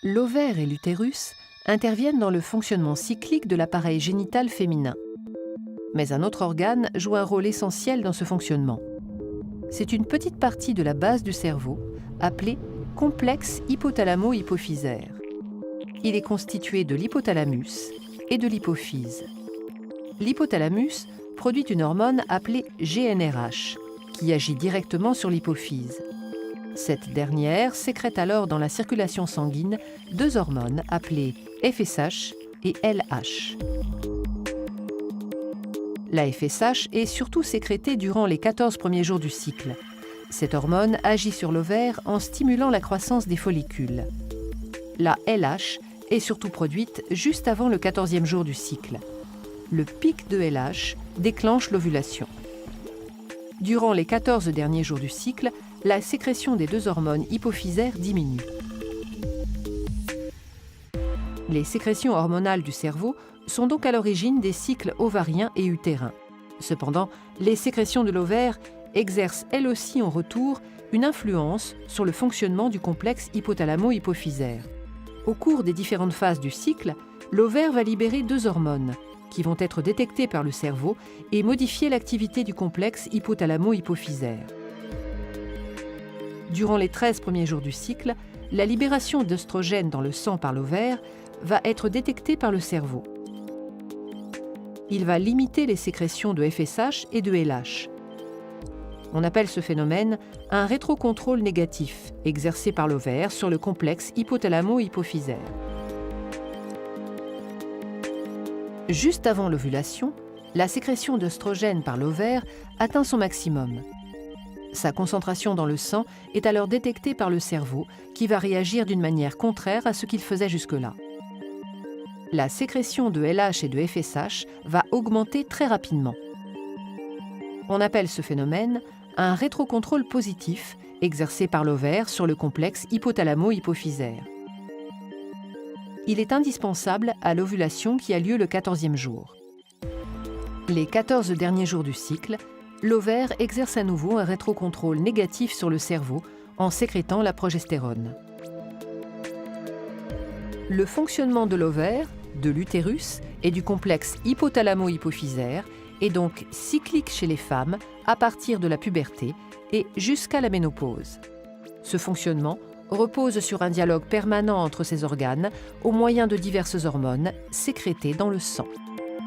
L'ovaire et l'utérus interviennent dans le fonctionnement cyclique de l'appareil génital féminin. Mais un autre organe joue un rôle essentiel dans ce fonctionnement. C'est une petite partie de la base du cerveau, appelée complexe hypothalamo-hypophysaire. Il est constitué de l'hypothalamus et de l'hypophyse. L'hypothalamus produit une hormone appelée GnRH, qui agit directement sur l'hypophyse. Cette dernière sécrète alors dans la circulation sanguine deux hormones appelées FSH et LH. La FSH est surtout sécrétée durant les 14 premiers jours du cycle. Cette hormone agit sur l'ovaire en stimulant la croissance des follicules. La LH est surtout produite juste avant le 14e jour du cycle. Le pic de LH déclenche l'ovulation. Durant les 14 derniers jours du cycle, la sécrétion des deux hormones hypophysaires diminue. Les sécrétions hormonales du cerveau sont donc à l'origine des cycles ovariens et utérins. Cependant, les sécrétions de l'ovaire exercent elles aussi en retour une influence sur le fonctionnement du complexe hypothalamo-hypophysaire. Au cours des différentes phases du cycle, l'ovaire va libérer deux hormones qui vont être détectées par le cerveau et modifier l'activité du complexe hypothalamo-hypophysaire. Durant les 13 premiers jours du cycle, la libération d'œstrogènes dans le sang par l'ovaire va être détectée par le cerveau. Il va limiter les sécrétions de FSH et de LH. On appelle ce phénomène un rétrocontrôle négatif exercé par l'ovaire sur le complexe hypothalamo-hypophysaire. Juste avant l'ovulation, la sécrétion d'œstrogènes par l'ovaire atteint son maximum. Sa concentration dans le sang est alors détectée par le cerveau qui va réagir d'une manière contraire à ce qu'il faisait jusque-là. La sécrétion de LH et de FSH va augmenter très rapidement. On appelle ce phénomène un rétrocontrôle positif exercé par l'ovaire sur le complexe hypothalamo-hypophysaire. Il est indispensable à l'ovulation qui a lieu le 14e jour. Les 14 derniers jours du cycle, l'ovaire exerce à nouveau un rétrocontrôle négatif sur le cerveau en sécrétant la progestérone. Le fonctionnement de l'ovaire, de l'utérus et du complexe hypothalamo-hypophysaire est donc cyclique chez les femmes à partir de la puberté et jusqu'à la ménopause. Ce fonctionnement repose sur un dialogue permanent entre ces organes au moyen de diverses hormones sécrétées dans le sang.